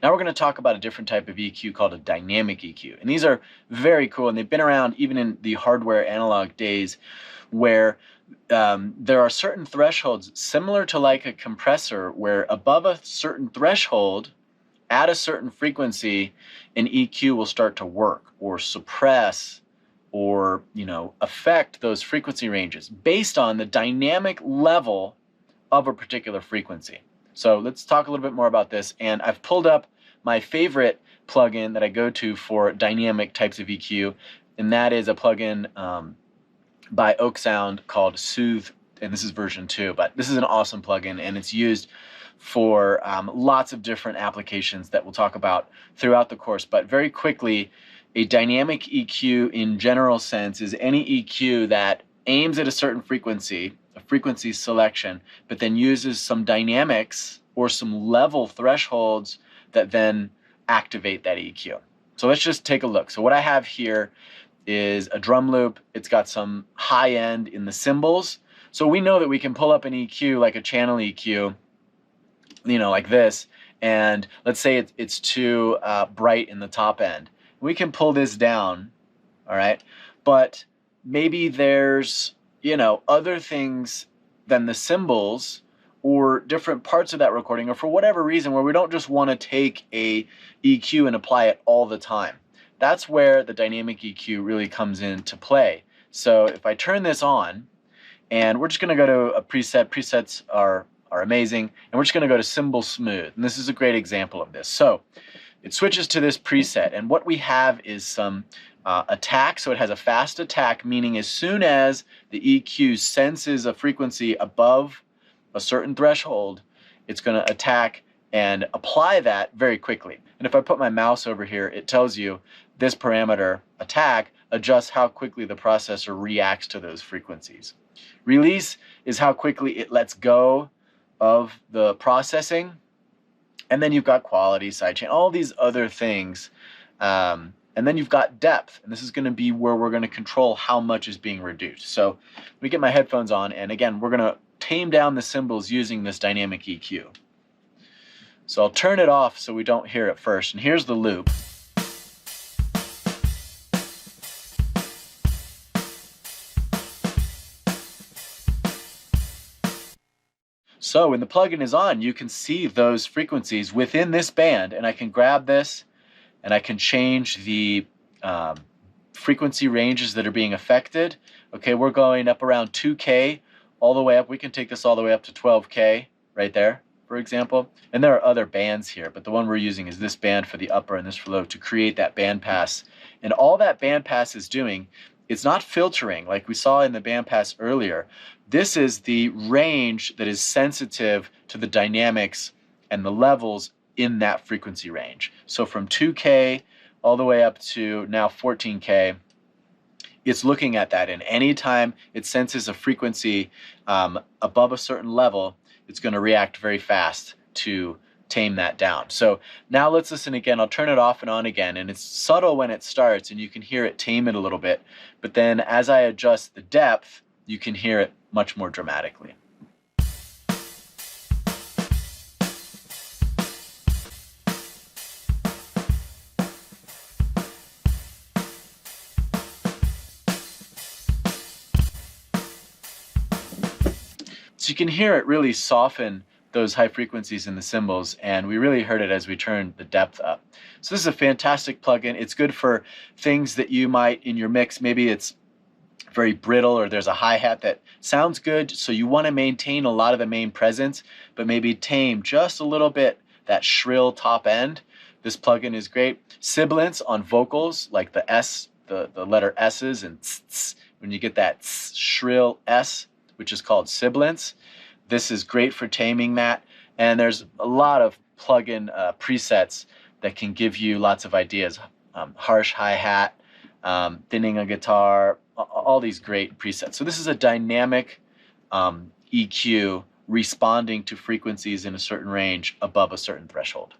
Now we're going to talk about a different type of EQ called a dynamic EQ. And these are very cool, and they've been around even in the hardware analog days, where there are certain thresholds similar to like a compressor, where above a certain threshold, at a certain frequency, an EQ will start to work or suppress or affect those frequency ranges based on the dynamic level of a particular frequency. So let's talk a little bit more about this. And I've pulled up my favorite plugin that I go to for dynamic types of EQ, and that is a plugin by Oak Sound called Soothe, and this is version 2. But this is an awesome plugin, and it's used for lots of different applications that we'll talk about throughout the course. But very quickly, a dynamic EQ in general sense is any EQ that aims at a certain frequency, a frequency selection, but then uses some dynamics or some level thresholds that then activate that EQ. So let's just take a look. So what I have here is a drum loop. It's got some high end in the cymbals. So we know that we can pull up an EQ like a channel EQ, like this, and let's say it's too bright in the top end. We can pull this down, all right? But maybe there's, other things than the cymbals or different parts of that recording, or for whatever reason, where we don't just want to take a EQ and apply it all the time. That's where the dynamic EQ really comes into play. So if I turn this on, and we're just going to go to a preset. Presets are amazing, and we're just going to go to cymbal smooth, and this is a great example of this. So it switches to this preset, and what we have is some attack. So it has a fast attack, meaning as soon as the EQ senses a frequency above a certain threshold, it's going to attack and apply that very quickly. And if I put my mouse over here, it tells you this parameter, attack, adjusts how quickly the processor reacts to those frequencies. Release is how quickly it lets go of the processing. And then you've got quality, sidechain, all these other things. And then you've got depth, and this is going to be where we're going to control how much is being reduced. So let me get my headphones on, and again, we're going to tame down the cymbals using this dynamic EQ. So I'll turn it off so we don't hear it first, and here's the loop. So when the plugin is on, you can see those frequencies within this band, and I can grab this and I can change the frequency ranges that are being affected. Okay, we're going up around 2K all the way up. We can take this all the way up to 12K right there, for example. And there are other bands here, but the one we're using is this band for the upper and this for low to create that band pass. And all that band pass is doing, it's not filtering like we saw in the band pass earlier. This is the range that is sensitive to the dynamics and the levels in that frequency range. So from 2K all the way up to now 14K, it's looking at that, and anytime it senses a frequency above a certain level, it's going to react very fast to tame that down. So now let's listen again. I'll turn it off and on again, and it's subtle when it starts, and you can hear it tame it a little bit. But then as I adjust the depth, you can hear it much more dramatically. So you can hear it really soften those high frequencies in the cymbals, and we really heard it as we turned the depth up. So this is a fantastic plugin. It's good for things that you might in your mix, maybe it's very brittle or there's a hi-hat that sounds good, so you want to maintain a lot of the main presence, but maybe tame just a little bit that shrill top end. This plugin is great. Sibilance on vocals, like the S, the letter S's, and tss, when you get that tss, shrill S, which is called sibilance. This is great for taming that, and there's a lot of plugin presets that can give you lots of ideas. Harsh hi-hat, thinning a guitar, all these great presets. So this is a dynamic EQ responding to frequencies in a certain range above a certain threshold.